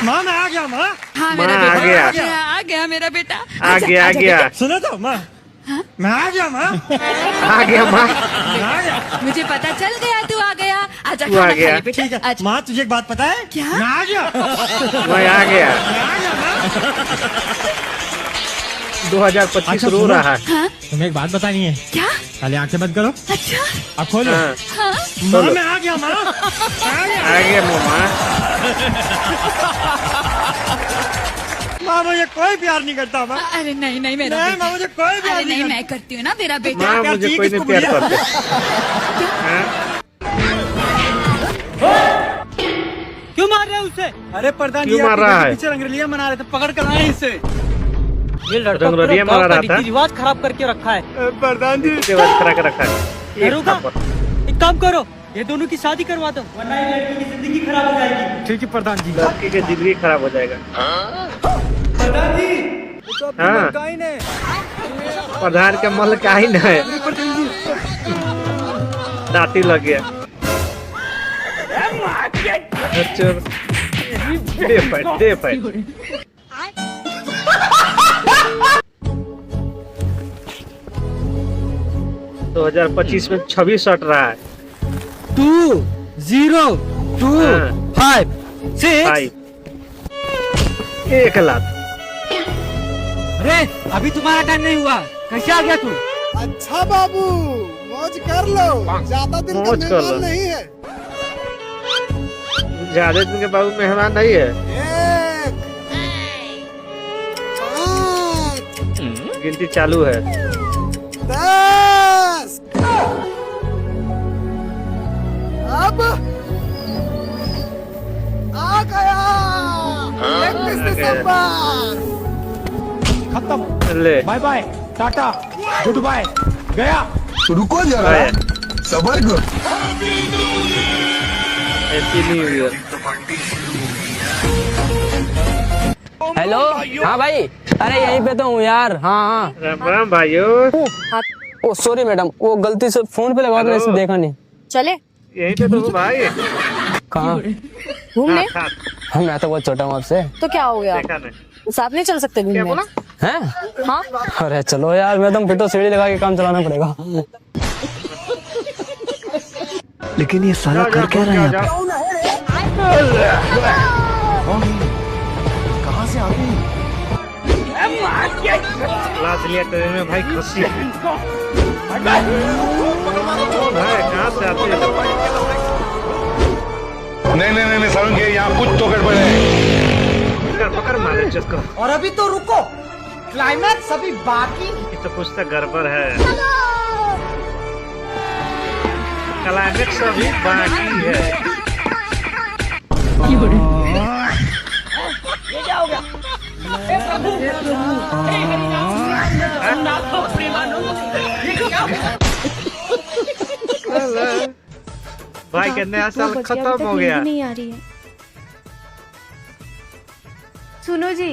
माँ मैं आ गया माँ। हाँ माँ मेरा आ बेटा गया। आ गया मेरा बेटा। आ गया आ गया सुनो तो माँ, मैं आ गया माँ। आ गया माँ। मैं आ गया। मुझे पता चल गया तू आ गया। आजा तू आ खाना गया। खा ले बेटा। ठीक है आजा। माँ, तुझे एक बात पता है? क्या? मैं आ गया। मैं आ गया। मैं आ गया माँ। 2025 अच्छा, रो सुनो। रहा है। हाँ तुम्हें एक बात बतानी है। क्या? पहले आंखें बंद करो, अच्छा अब खोलो। हाँ, हाँ माँ मैं आ गया माँ। मैं आ गया। आ गया मामा। माँ मुझे कोई प्यार नहीं करता माँ। अरे नहीं नहीं मेरा नहीं बेटा। माँ, मुझे कोई प्यार अरे नहीं नहीं करता। मैं करती हूँ ना मेरा बेटा। माँ प्यार मुझे चाहिए कोई नहीं किसको प्यार बोलिए? करते। क्यों मार रहे हैं उसे? अरे प्रधान जी, क्यों मार रहा है? पीछे रंगरलिया मना रहे थे, पकड़ कर लाए इसे। ये लड़का रंगरलिया पूरा मना गांव का रहा था? रीति रिवाज खराब करके रखा है। प्रधान जी रिवाज करा के रखा है। एक दरोगा, थप्पड़। एक काम करो, ये दोनों की शादी करवा दो, वरना ये लड़की की जिंदगी खराब हो जाएगी। ठीक है प्रधान जी। लड़की की जिंदगी खराब हो जाएगा। प्रधान जी तो हाँ। है। प्रधान के मल का ही न है। दाती लग गया। चोर। दे पैट। 2025 में 26 हट रहा है। 2 0 2 हाँ। 5 6। भाई 1 लाख। अरे अभी तुम्हारा टाइम नहीं हुआ, कैसे आ गया तू? अच्छा बाबू, मौज कर लो, ज्यादा दिन का मौज कर लो। मेहमान नहीं है। ज्यादा दिन के बाबू मेहमान नहीं है। 1 5 गिनती चालू है। 10 अब आ गया 31 दिसंबर। खत्म, ले बाय बाय, टाटा, गुड बाय, गया। रुको जरा, आया। सबर करो। Happy new year. हेलो, हाँ भाई, अरे यहीं पे तो हूँ यार। हाँ राम राम भाइयों। हाँ। ओ सॉरी मैडम, वो गलती से फोन पे लगा मैंने देखा नहीं। चले यहीं पे तो हूँ भाई। कहाँ? घूमने। हाँ, हम मैं तो बहुत छोटा हूँ आपसे। तो क्या हो गया, देखा नहीं। साथ नहीं चल सकते क्या घूमने? बोला? हैं? हाँ अरे चलो यार, मैं तो फिर तो सीढ़ी लगा के काम चलाना पड़ेगा। लेकिन ये साला कर क्या रहा है? कहाँ से आ गई? लाश लिया ट्रेन में भाई, खुशी है। भाई कहाँ से आते हैं? नहीं समझ गए, यहाँ कुछ तो गड़बड़ है। पकड़ मारे जिसको। और अभी तो रुको, क्लाइमैक्स अभी बाकी। ये तो कुछ तो गड़बड़ है। क्लाइमेक्स अभी बाकी है। भाई के नया साल खत्म हो गया। नहीं आ रही है। सुनो जी,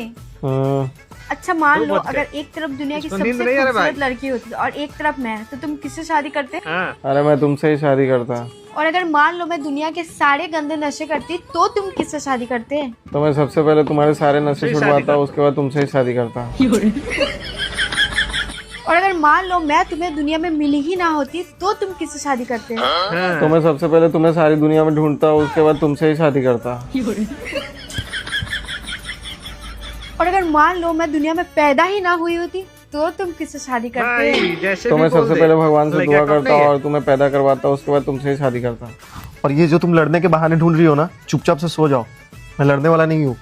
अच्छा मान दो लो बज गए। अगर एक तरफ दुनिया की इसको सबसे नींद नहीं आ रहा भाई? खूबसूरत लड़की होती और एक तरफ मैं, तो तुम किससे शादी करते? हाँ, अरे मैं तुमसे ही शादी करता। और अगर मान लो मैं दुनिया के सारे गंदे नशे करती, तो तुम किससे शादी करते? तो मैं सबसे पहले तुम्हारे सारे नशे तुमसे ही शादी छुड़वाता, करता। उसके बाद तुमसे ही शादी करता। और अगर मान लो मैं तुम्हें दुनिया में मिली ही ना होती, तो तुम किससे शादी करते? हाँ। तो मैं सबसे पहले तुम्हें सारी दुनिया में ढूंढता, उसके बाद तुमसे ही शादी करता। और अगर मान लो मैं दुनिया में पैदा ही ना हुई होती, तो तुम किससे शादी करते? भाई जैसे तो भी मैं बोल सबसे दे। पहले भगवान से लड़का दुआ कम करता नहीं है। और तुम्हें पैदा करवाता, उसके बाद तुमसे ही शादी करता। और ये जो तुम लड़ने के बहाने ढूंढ रही हो ना, चुपचाप से सो जाओ। मैं लड़ने वाला नहीं हूँ।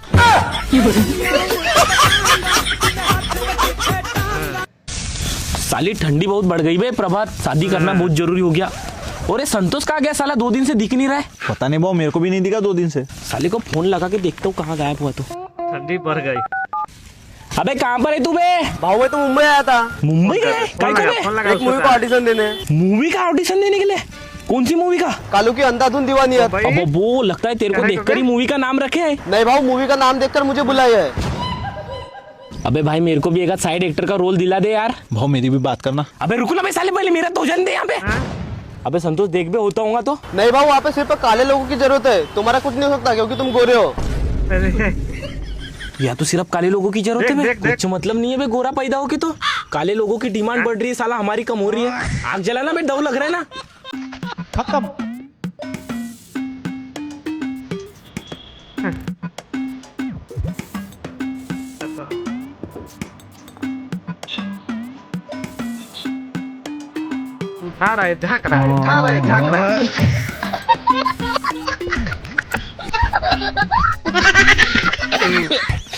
साली ठंडी बहुत बढ़ गई बे प्रभात, शादी करना बहुत जरूरी हो गया। और ये संतोष कहाँ गया साला, 2 दिन से दिख नहीं रहा है। पता नहीं भाव, मेरे को भी नहीं दिखा 2 दिन से। साले को फोन लगा के देखता हूँ कहाँ गायब हुआ। तो ठंडी बढ़ गई। अबे कहाँ पर है तू बे? भाऊ मैं तो मुंबई आया था, मुंबई गए? फोन काय लगा, करे? फोन लगा एक उसको मूवी को साथ। ऑडिशन देने। मूवी का ऑडिशन देने के लिए? कौन सी मूवी का? कालू की अंधाधुन दीवानी है। भाई अब वो लगता है तेरे को क्या है देखकर ही मूवी का नाम रखे है। नहीं भाऊ, मूवी का नाम देखकर मुझे बुलाया है। अबे भाई मेरे को भी एक साइड एक्टर का रोल दिला दे यार। भाव मेरी भी बात करना। अबे रुको ना बे साले, पहले मेरा तो जान दे यहाँ पे। अबे संतोष देख बे होता होगा तो। नहीं भाऊ, वहाँ पे सिर्फ काले लोगों की जरूरत है, तुम्हारा कुछ नहीं हो सकता क्योंकि तुम गोरे हो। अरे या तो सिर्फ काले लोगों की जरूरत है बे। देख, देख। कुछ मतलब नहीं है बे, गोरा पैदा हो के तो काले लोगों की डिमांड बढ़ रही है, साला हमारी कम हो रही है। आग जलाना बे, डर लग रहा है ना। खत्म। उठा रहा है, झाँक रहा है, उठा रहा है, झाँक रहा है।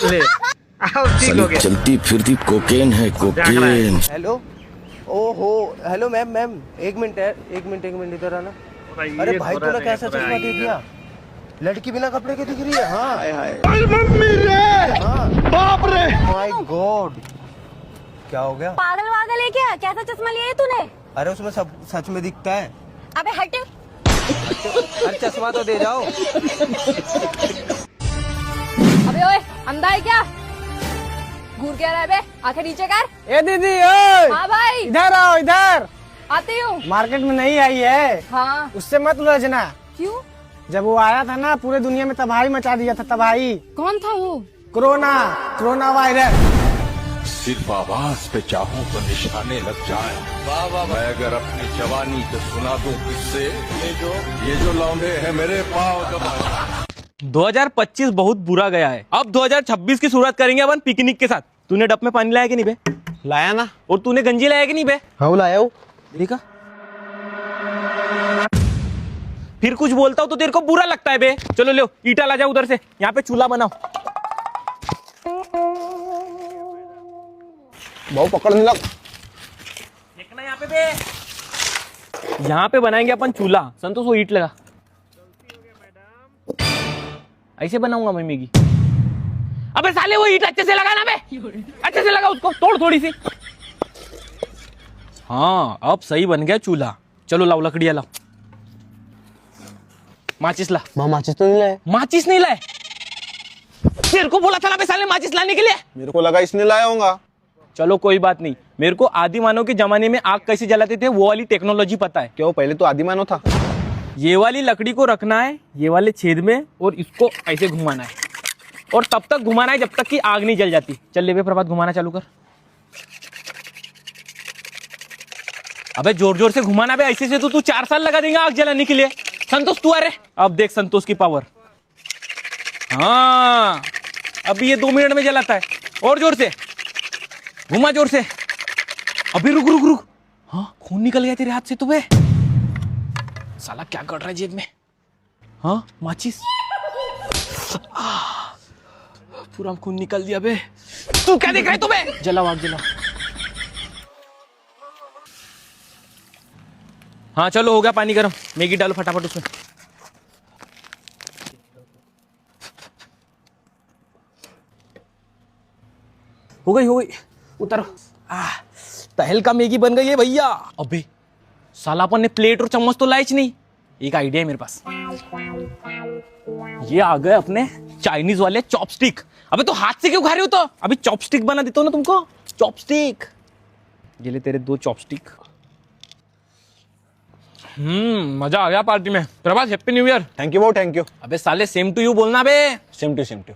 ले आओ, ठीक हो गया। चलती फिरती कोकेन है कोकेन। हेलो ओहो हेलो मैम मैम एक मिनट इधर आना। अरे भाई तूने कैसा चश्मा दे दिया, लड़की बिना कपड़े के दिख रही है। हाँ बाप रे माय गॉड, क्या हो गया? पागल वागल है क्या? कैसा चश्मा लिया है तूने? अरे उसमें सब सच में दिखता है। अबे हट। अरे चश्मा तो दे जाओ। अबे ओए अंधा है क्या? घूर क्या रहा है बे? आंखें नीचे कर। ए दीदी ओए हाँ भाई इधर आओ इधर। आती हूँ। मार्केट में नहीं आई है, हाँ उससे मत उलझना। क्यों? जब वो आया था ना पूरे दुनिया में तबाही मचा दिया था, तबाही। कौन था वो? Corona virus. सिर्फ आवाज पे चाहों तो निशाने लग जाए। मैं अगर अपनी जवानी को सुना दूं किससे, ये जो लौंडे हैं मेरे पाँव दबाए। 2025 बहुत बुरा गया है, अब 2026 की शुरुआत करेंगे अपन पिकनिक के साथ। तूने डब में पानी लाया कि नहीं बे? लाया ना। और तूने गंजी लाया कि नहीं बे? हाँ लाया हूँ। देखा, फिर कुछ बोलता हूँ तो तेरे को बुरा लगता है बे। चलो लो ईटा ला जाओ उधर से, यहाँ पे चूल्हा बनाओ। बहुत पकड़ने लग। देखना यहाँ पे बे, यहाँ पे बनाएंगे अपन चूल्हा। संतोष वो ईट लगा, ऐसे बनाऊंगा मैं मैगी। अबे साले वो ईट अच्छे से लगा ना बे, अच्छे से लगा उसको, तोड़ थोड़ी सी। हाँ अब सही बन गया चूल्हा। चलो लाओ लकड़ियां लाओ। माचिस ला। माचिस तो नहीं लाए। माचिस नहीं लाए? तेरे को बोला था ना बे साले माचिस लाने के लिए। मेरे को लगा इसने लाया होगा। चलो कोई बात नहीं, मेरे को आदि मानव के जमाने में आग कैसे जलाते थे वो वाली टेक्नोलॉजी पता है। क्यों, पहले तो आदिमानव था। ये वाली लकड़ी को रखना है ये वाले छेद में और इसको ऐसे घुमाना है, और तब तक घुमाना है जब तक कि आग नहीं जल जाती। चल ले बे प्रभात, घुमाना चालू कर। अबे जोर जोर से घुमाना बे, ऐसे से तो तू 4 साल लगा देगा आग जलाने के लिए। संतोष तू आ रे, अब देख संतोष की पावर। हाँ अभी ये 2 मिनट में जलाता है। और जोर से घुमा, जोर से। अभी रुक रुक रुक। हाँ खून निकल गया तेरे हाथ से तो बे। साला क्या कर रहा है जेब में? हाँ माचिस। पूरा खून निकल दिया बे। तू क्या देख रहा है तू बे? जलाओ आग जलाओ। हाँ चलो हो गया पानी गर्म, मैगी डालो फटाफट उसमें। हो गई उतारो। तहल का मैगी बन गई है भैया। अबे साला अपन ने प्लेट और चम्मच तो लाए नहीं। एक आइडिया है मेरे पास, ये आ गए अपने चाइनीज वाले चॉपस्टिक। अबे तो हाथ से क्यों खा रहे हो? तो अभी चॉपस्टिक बना देता हूं ना तुमको, चॉपस्टिक। ये ले तेरे 2 चॉपस्टिक। मजा आ गया पार्टी में। Prabhat happy new year. Thank you. अबे साले सेम टू यू बोलना बे। Same to.